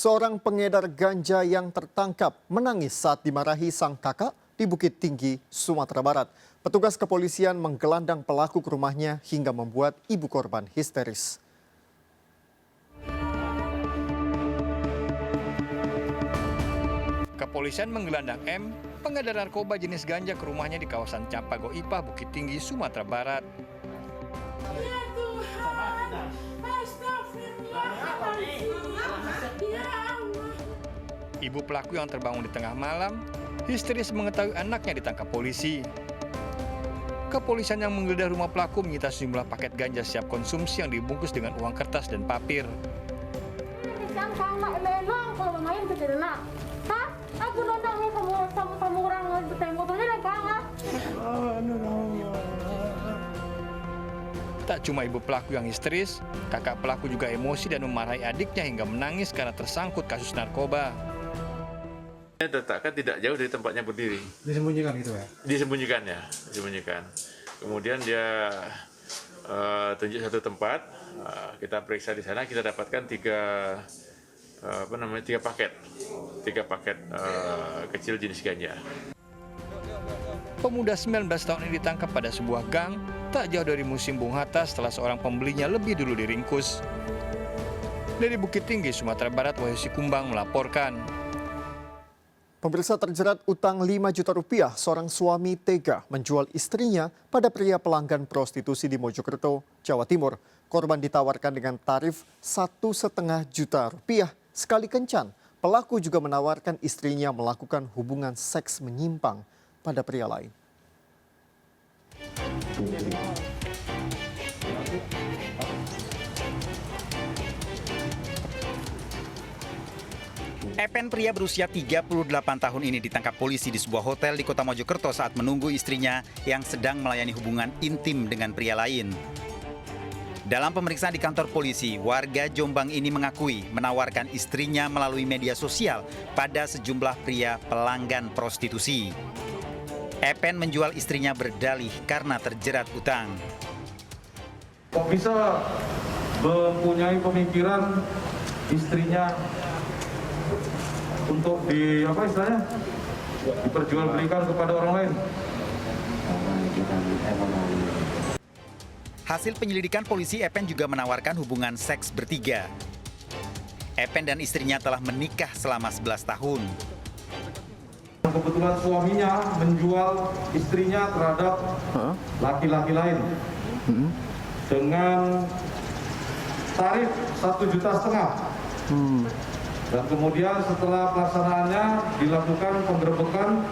Seorang pengedar ganja yang tertangkap menangis saat dimarahi sang kakak di Bukit Tinggi, Sumatera Barat. Petugas kepolisian menggelandang pelaku ke rumahnya hingga membuat ibu korban histeris. Kepolisian menggelandang M, pengedar narkoba jenis ganja ke rumahnya di kawasan Campago Ipah, Bukit Tinggi, Sumatera Barat. Ya Tuhan, astagfirullahaladzim. Ya Allah. Ibu pelaku yang terbangun di tengah malam histeris mengetahui anaknya ditangkap polisi. Kepolisian yang menggeledah rumah pelaku menyita sejumlah paket ganja siap konsumsi yang dibungkus dengan uang kertas dan papir. Aku nonton kamu orang bertemu-temunya dan kangen. Tak cuma ibu pelaku yang histeris, kakak pelaku juga emosi dan memarahi adiknya hingga menangis karena tersangkut kasus narkoba. Letakkan tidak jauh dari tempatnya berdiri. Disembunyikan gitu ya? Disembunyikan ya, disembunyikan. Kemudian dia tunjuk satu tempat, kita periksa di sana, kita dapatkan tiga paket kecil jenis ganja. Pemuda 19 tahun ini ditangkap pada sebuah gang tak jauh dari Museum Bung Hatta setelah seorang pembelinya lebih dulu diringkus. Dari Bukit Tinggi, Sumatera Barat, Wahyu Sikumbang melaporkan. Pemirsa, terjerat utang 5 juta rupiah, seorang suami tega menjual istrinya pada pria pelanggan prostitusi di Mojokerto, Jawa Timur. Korban ditawarkan dengan tarif 1,5 juta rupiah sekali kencan. Pelaku juga menawarkan istrinya melakukan hubungan seks menyimpang pada pria lain. Epen, pria berusia 38 tahun ini ditangkap polisi di sebuah hotel di kota Mojokerto saat menunggu istrinya yang sedang melayani hubungan intim dengan pria lain. Dalam pemeriksaan di kantor polisi, warga Jombang ini mengakui menawarkan istrinya melalui media sosial pada sejumlah pria pelanggan prostitusi. Epen menjual istrinya berdalih karena terjerat utang. Kok bisa mempunyai pemikiran istrinya untuk diperjualbelikan kepada orang lain? Hasil penyelidikan polisi, Epen juga menawarkan hubungan seks bertiga. Epen dan istrinya telah menikah selama 11 tahun. Kebetulan suaminya menjual istrinya terhadap laki-laki lain dengan tarif 1,5 juta. Dan kemudian setelah pelaksanaannya dilakukan penggerebekan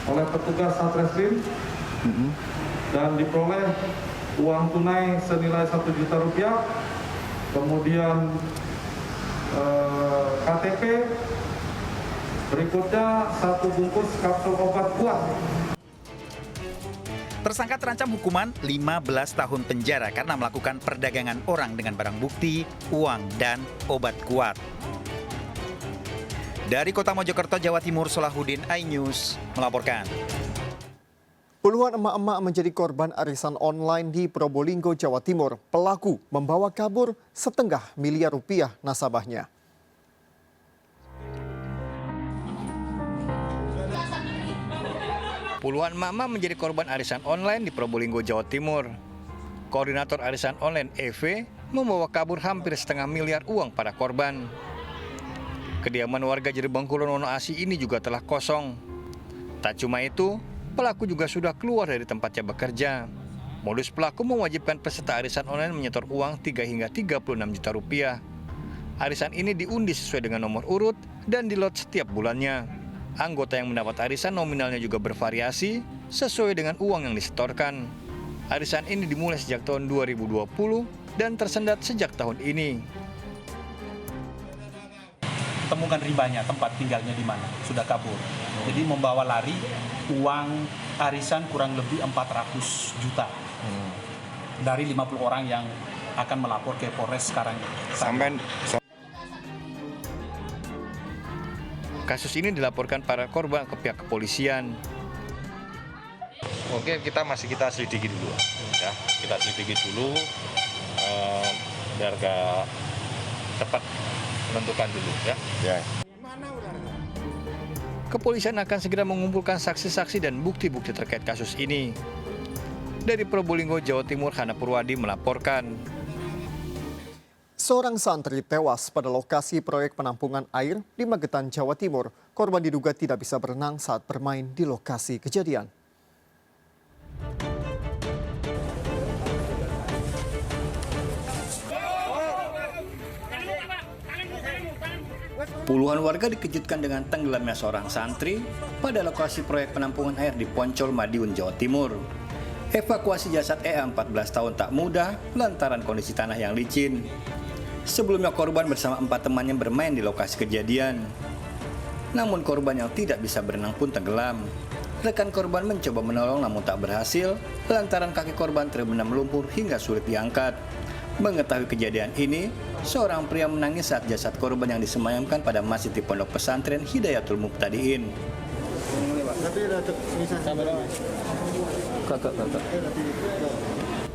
oleh petugas Satreskrim dan diperoleh uang tunai senilai 1 juta rupiah, kemudian KTP, berikutnya 1 bungkus kapsul obat kuat. Tersangka terancam hukuman 15 tahun penjara karena melakukan perdagangan orang dengan barang bukti, uang, dan obat kuat. Dari Kota Mojokerto, Jawa Timur, Solahuddin, iNews melaporkan. Puluhan emak-emak menjadi korban arisan online di Probolinggo, Jawa Timur. Pelaku membawa kabur 1,5 miliar rupiah nasabahnya. Puluhan emak-emak menjadi korban arisan online di Probolinggo, Jawa Timur. Koordinator arisan online EV membawa kabur hampir 1,5 miliar uang para korban. Kediaman warga Jerebangkulon Wono Asi ini juga telah kosong. Tak cuma itu, pelaku juga sudah keluar dari tempatnya bekerja. Modus pelaku mewajibkan peserta arisan online menyetor uang 3 hingga 36 juta rupiah. Arisan ini diundi sesuai dengan nomor urut dan dilot setiap bulannya. Anggota yang mendapat arisan nominalnya juga bervariasi sesuai dengan uang yang disetorkan. Arisan ini dimulai sejak tahun 2020 dan tersendat sejak tahun ini. Temukan ribanya, tempat tinggalnya di mana, sudah kabur. Jadi membawa lari uang arisan kurang lebih 400 juta dari 50 orang yang akan melapor ke Polres sekarang. Kasus ini dilaporkan para korban ke pihak kepolisian. Oke, kita selidiki dulu, ya. Kita selidiki dulu biar gak cepat menentukan dulu ya. Kepolisian akan segera mengumpulkan saksi-saksi dan bukti-bukti terkait kasus ini. Dari Probolinggo, Jawa Timur, Hana Purwadi melaporkan. Seorang santri tewas pada lokasi proyek penampungan air di Magetan, Jawa Timur. Korban diduga tidak bisa berenang saat bermain di lokasi kejadian. Puluhan warga dikejutkan dengan tenggelamnya seorang santri pada lokasi proyek penampungan air di Poncol, Madiun, Jawa Timur. Evakuasi jasad EA 14 tahun tak mudah lantaran kondisi tanah yang licin. Sebelumnya korban bersama 4 temannya bermain di lokasi kejadian. Namun korban yang tidak bisa berenang pun tenggelam. Rekan korban mencoba menolong namun tak berhasil lantaran kaki korban terbenam lumpur hingga sulit diangkat. Mengetahui kejadian ini, seorang pria menangis saat jasad korban yang disemayamkan pada masjid di pondok pesantren Hidayatul Muqtadiin.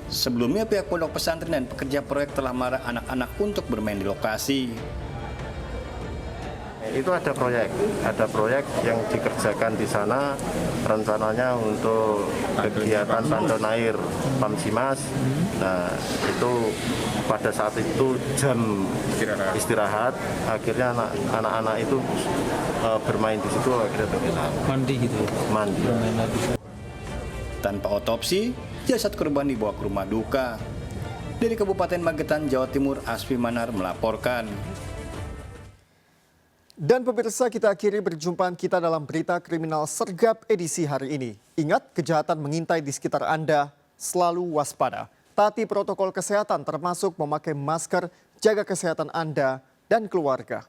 Sebelumnya pihak pondok pesantren dan pekerja proyek telah melarang anak-anak untuk bermain di lokasi. Itu ada proyek yang dikerjakan di sana, rencananya untuk kegiatan bantuan air Pamsimas. Nah, itu pada saat itu jam istirahat, akhirnya anak-anak itu bermain di situ, akhirnya tenggelam. Mandi gitu ya? Mandi. Tanpa otopsi, jasad korban dibawa ke rumah duka. Dari Kabupaten Magetan, Jawa Timur, Asfi Manar melaporkan. Dan pemirsa, kita akhiri perjumpaan kita dalam berita kriminal sergap edisi hari ini. Ingat, kejahatan mengintai di sekitar Anda, selalu waspada. Taati protokol kesehatan termasuk memakai masker, jaga kesehatan Anda dan keluarga.